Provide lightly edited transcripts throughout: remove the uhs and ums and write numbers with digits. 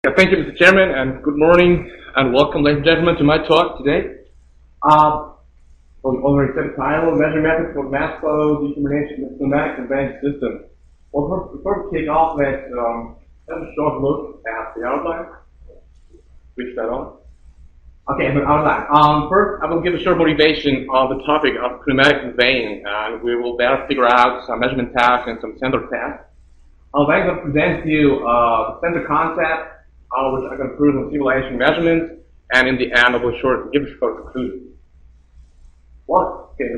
Thank you, Mr. Chairman, and good morning, and welcome, ladies and gentlemen, to my talk today. We already said the title, Measure Methods for Mass Flow Determination of Pneumatic Conveying System. Well, before we kick off, let's have a short look at the outline. Switch that on. Okay, the outline. First, I will give a short motivation on the topic of pneumatic conveying, and we will there figure out some measurement tasks and some sensor tasks. I'll then present to you the sensor concept, which I can prove in simulation measurements, and in the end I will give a short conclusion. Okay,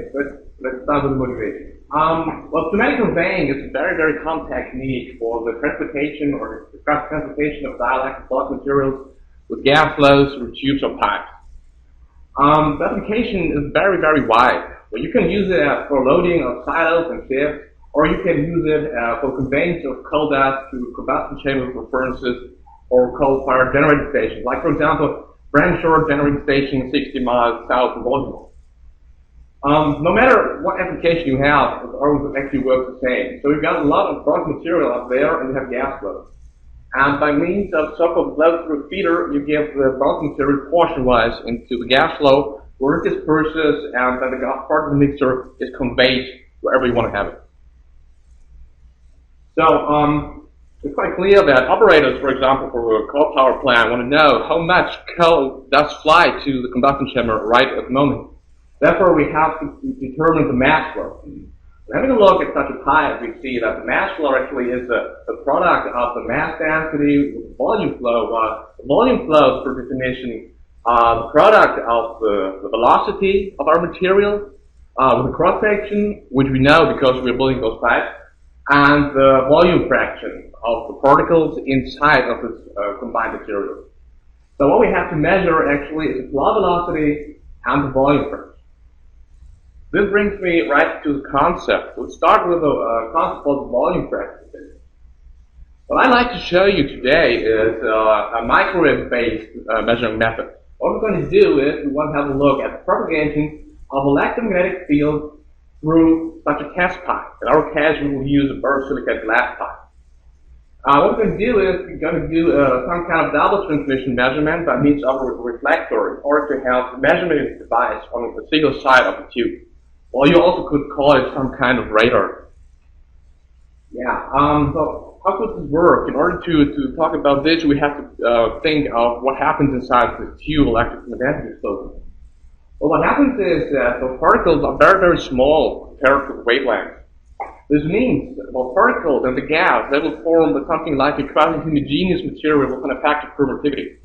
let's start with the motivation. Well, pneumatic conveying is a very, very common technique for the transportation or the transportation of dielectric bulk materials with gas flows through tubes or pipes. The application is very, very wide. Well, you can use it for loading of silos and shifts, or you can use it for conveyance of coal dust to combustion chambers or furnaces, or coal-fired generating stations, like, for example, Brandshore generating station 60 miles south of Bochum. No matter what application you have, it always actually works the same. So you've got a lot of bulk material up there, and you have gas flows. And by means of so-called flow-through feeder, you give the bulk material portion-wise into the gas flow, where it disperses, and then the gas part of the mixture is conveyed wherever you want to have it. So, it's quite clear that operators, for example, for a coal power plant, want to know how much coal does fly to the combustion chamber right at the moment. Therefore, we have to determine the mass flow. And having a look at such a pipe, we see that the mass flow actually is the product of the mass density with the volume flow. The volume flow, per definition, the product of the velocity of our material with the cross section, which we know because we're building those pipes, and the volume fraction of the particles inside of this combined material. So what we have to measure actually is the flow velocity and the volume fraction. This brings me right to the concept. We'll start with a concept called volume fraction. What I'd like to show you today is a microwave-based measuring method. What we're going to do is we want to have a look at the propagation of electromagnetic fields through such a test pipe. In our case, we will use a borosilicate glass pipe. What we're going to do is we're going to do some kind of double transmission measurement by means of a reflector in order to have the measurement device on the single side of the tube. Or you also could call it some kind of radar. Yeah. So how could this work? In order to talk about this, we have to think of what happens inside the tube electromagnetic explosion. Well, what happens is that the particles are very, very small compared to the wavelength. This means that the particles and the gas, they will form something like a quasi-homogeneous material with an effective permittivity.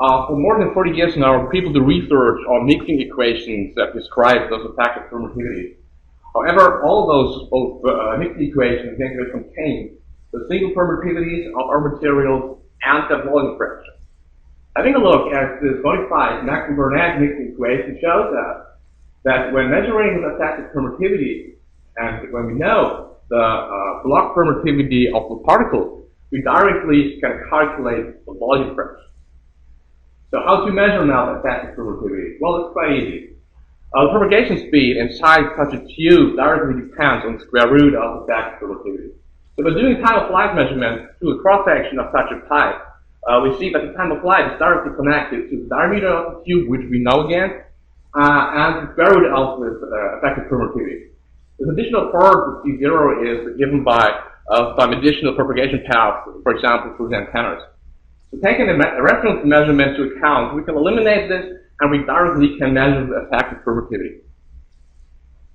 For more than 40 years now, people do research on mixing equations that describe those effective permittivities. However, all those mixing equations actually contain the single permittivities of our materials and the volume fraction. Having a look at this modified Mertmann mixing equation shows us that when measuring the effective permittivity, and when we know the block permittivity of the particles, we directly can calculate the volume fraction. So how to measure now the effective permittivity? Well, it's quite easy. The propagation speed inside such a tube directly depends on the square root of the effective permittivity. So by doing time-of-flight measurement through the cross-section of such a pipe, we see that the time of flight is directly connected to the diameter of the tube, which we know again, and the square root of this effective permittivity. This additional part, the C0, is given by some additional propagation paths, for example, through the antennas. So taking a reference measurement into account, we can eliminate this, and we directly can measure the effective permittivity.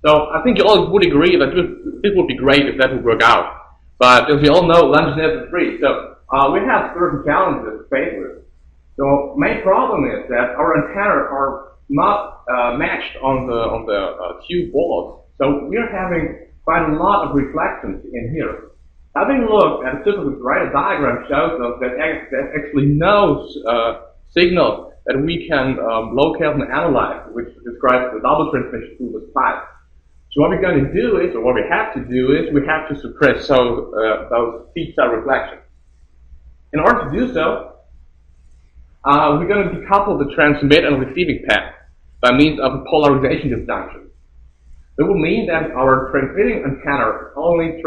So I think you all would agree that this would be great if that would work out. But as we all know, lunch is never free. So we have certain challenges to face with. So main problem is that our antennas are not matched on the tube walls. So we are having quite a lot of reflections in here. Having looked at a typical radar diagram shows us that there's actually no signal that we can locate and analyze, which describes the double transmission through this pipe. So what we're going to do is, or what we have to do is, we have to suppress those feed-cell reflections. In order to do so, we're going to decouple the transmit and receiving path by means of a polarization disjunction. It will mean that our transmitting antenna only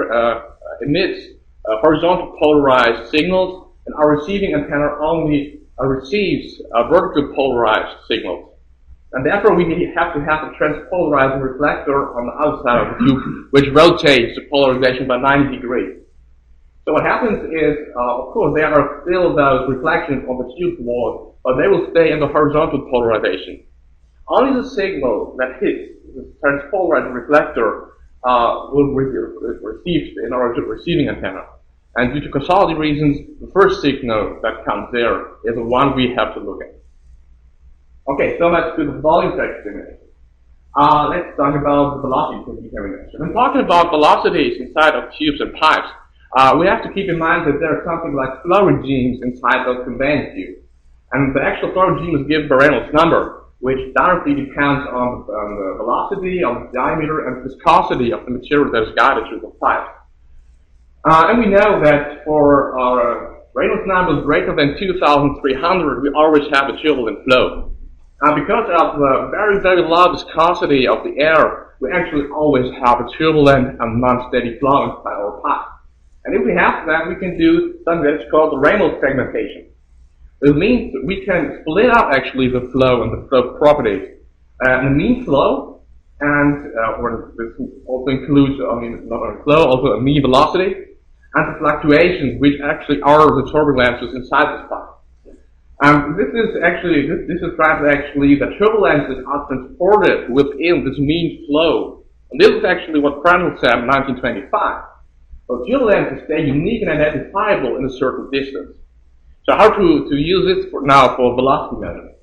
emits horizontal polarized signals and our receiving antenna only receives vertically polarized signals. And therefore we have to have a transpolarizing reflector on the outside of the tube, which rotates the polarization by 90 degrees. So what happens is, of course, there are still those reflections on the tube wall, but they will stay in the horizontal polarization. Only the signal that hits the transpolarized reflector will receive in our receiving antenna. And due to causality reasons, the first signal that comes there is the one we have to look at. Okay, so much to the volume determination. Let's talk about the velocity determination. When talking about velocities inside of tubes and pipes, we have to keep in mind that there are something like flow regimes inside those conveying tubes. And the actual flow regime is given by Reynolds number, which directly depends on the velocity, on the diameter, and viscosity of the material that is guided through the pipe. And we know that for our Reynolds numbers greater than 2,300, we always have a turbulent flow. Because of the very, very low viscosity of the air, we actually always have a turbulent and non-steady flow inside our pipe. And if we have that, we can do something that's called the Reynolds segmentation. It means that we can split up actually the flow and the flow properties. The mean flow, and this also includes, not only flow, also a mean velocity, and the fluctuations, which actually are the turbulences inside this pipe. This describes actually that turbulences are transported within this mean flow. And this is actually what Fraunhofer said in 1925. So turbulences stay unique and identifiable in a certain distance. So how to use this for velocity measurement?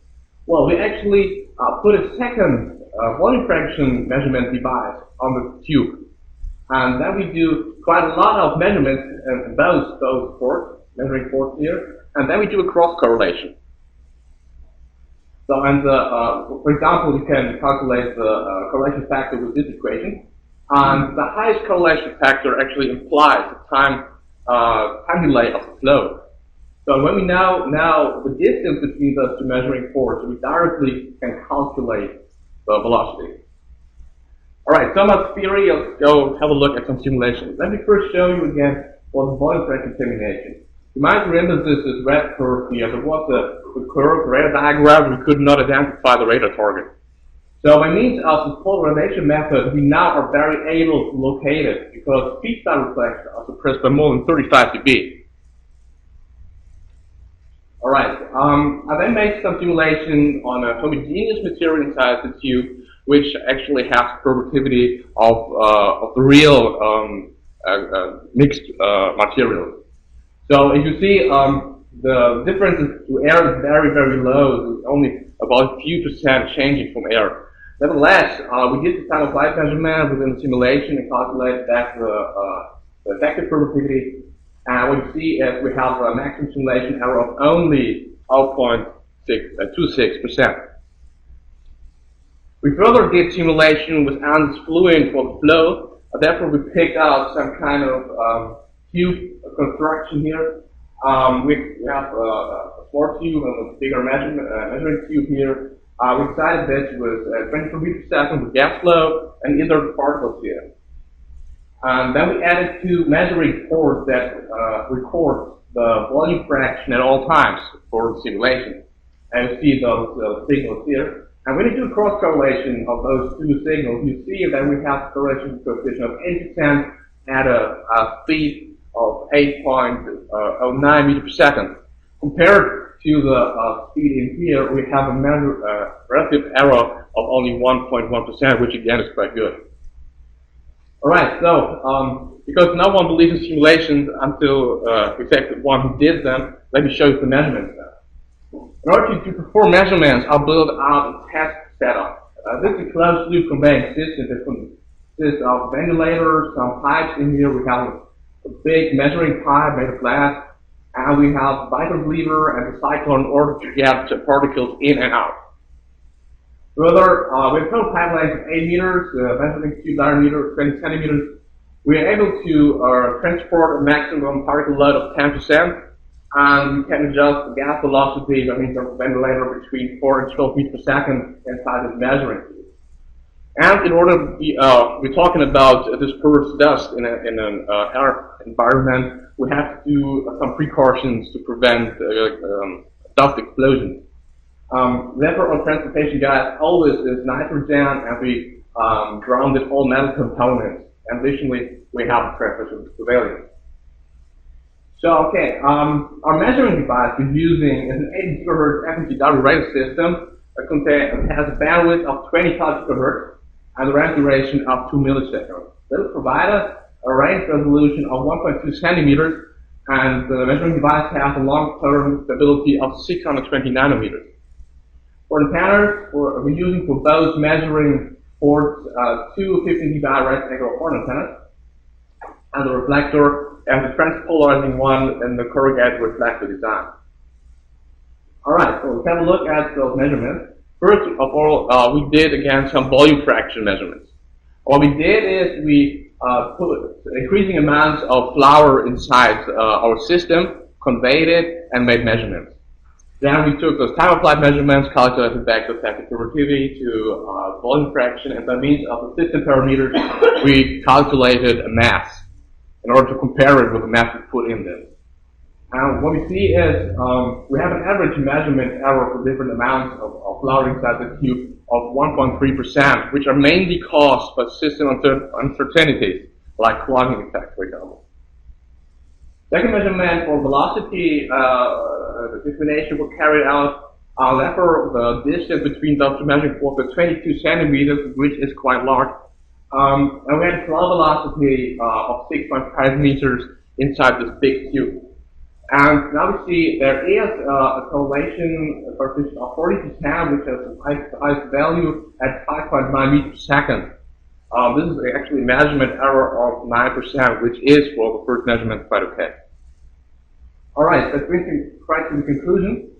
Well, we actually put a second volume fraction measurement device on the tube. And then we do quite a lot of measurements in those ports, measuring ports here, and then we do a cross correlation. So, and for example, you can calculate the correlation factor with this equation. And the highest correlation factor actually implies the time delay of the flow. So when we know now the distance between those two measuring ports, we directly can calculate the velocity. Alright, so much theory. Let's go have a look at some simulations. Let me first show you again what the volume fraction determination. You might remember this red curve here. There was the curve, the radar diagram. We could not identify the radar target. So by means of the polarization method, we now are very able to locate it because speed side reflections are suppressed by more than 35 dB. Alright, I then made some simulation on a homogeneous material inside the tube, which actually has permittivity of the real mixed materials. So as you see, the difference to air is very, very low. It's only about a few percent changing from air. Nevertheless, we did the time of flight measurement within the simulation and calculated back the effective permittivity. And what you see is we have a maximum simulation error of only 0.26%. We further did simulation with ANSYS Fluent for the flow. Therefore, we picked out some kind of tube construction here. We have a small tube and a bigger measuring tube here. We decided this was 24 meters per second with gas flow and inert particles here. And then we added two measuring ports that record the volume fraction at all times for the simulation. And you see those signals here. And when you do cross correlation of those two signals, you see that we have a correlation coefficient of 8% at a speed of 8.09 meters per second. Compared to the speed in here, we have a relative error of only 1.1%, which again is quite good. Alright, so because no one believes in simulations until exactly one who did them, let me show you the measurements now. In order to perform measurements, I'll build out a test setup. This is a closed loop conveying system that consists of ventilators, some pipes in here. We have a big measuring pipe made of glass, and we have a vital lever and a cyclone in order to get the particles in and out. Further, with a total pipe length of 8 meters, measuring tube diameter 20 centimeters, we are able to transport a maximum particle load of 10%, and we can adjust the gas velocity, that means the ventilator, between 4 and 12 meters per second inside this measuring tube. And in order, we're talking about dispersed dust in an air environment, we have to do some precautions to prevent dust explosions. Therefore, our transportation gas always is nitrogen, and we grounded all metal components. Additionally, we have transmission surveillance. So, okay, our measuring device we're using is an 80 GHz FMCW-RADAR system that has a bandwidth of 25 GHz and a ramp duration of 2 milliseconds. That will provide us a range resolution of 1.2 centimeters, and the measuring device has a long-term stability of 620 nanometers. For the patterns, we're using for both measuring ports 2 15 dBi rectangular horn antennas, and the reflector as a transpolarizing one in the corrugated reflector design. Alright, so let's have a look at those measurements. First of all, we did again some volume fraction measurements. What we did is we put increasing amounts of flour inside our system, conveyed it, and made measurements. Then we took those time-applied measurements, calculated back the effective convertivity to volume fraction, and by means of the system parameters, we calculated a mass in order to compare it with the mass we put in there. And what we see is we have an average measurement error for different amounts of flour inside the tube of 1.3%, which are mainly caused by system uncertainties, like clogging effect, for example. Second measurement for velocity discrimination was carried out. Therefore, the distance between those two measuring ports was 22 centimeters, which is quite large. And we had a flow velocity of 6.5 meters inside this big tube. And now we see there is a correlation coefficient of 40%, which has the highest value at 5.9 meters per second. This is actually a measurement error of 9%, which is for the first measurement quite okay. Alright, that brings me right to the conclusion.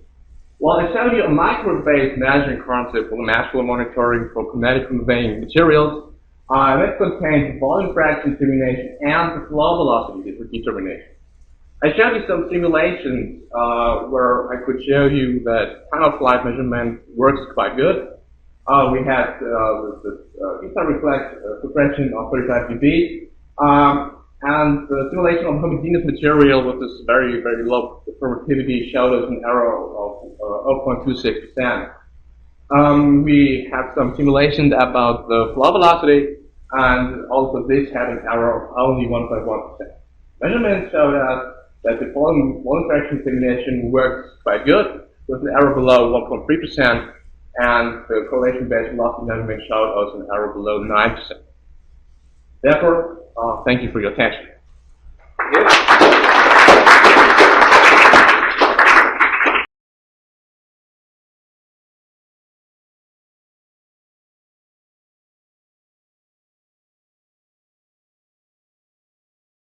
Well, I showed you a micro-based measuring concept for the mass flow monitoring for pneumatic conveying materials. That contains volume fraction determination and the flow velocity determination. I showed you some simulations where I could show you that time-of-flight measurement works quite good. We had the instant reflex suppression of 35 dB, and the simulation of homogeneous material with this very, very low permittivity showed us an error of 0.26%. We had some simulations about the flow velocity, and also this had an error of only 1.1%. Measurements showed us that the volume fraction simulation works quite good, with an error below 1.3%, and the correlation-based velocity measurement showed us an error below 9%. Therefore, thank you for your attention.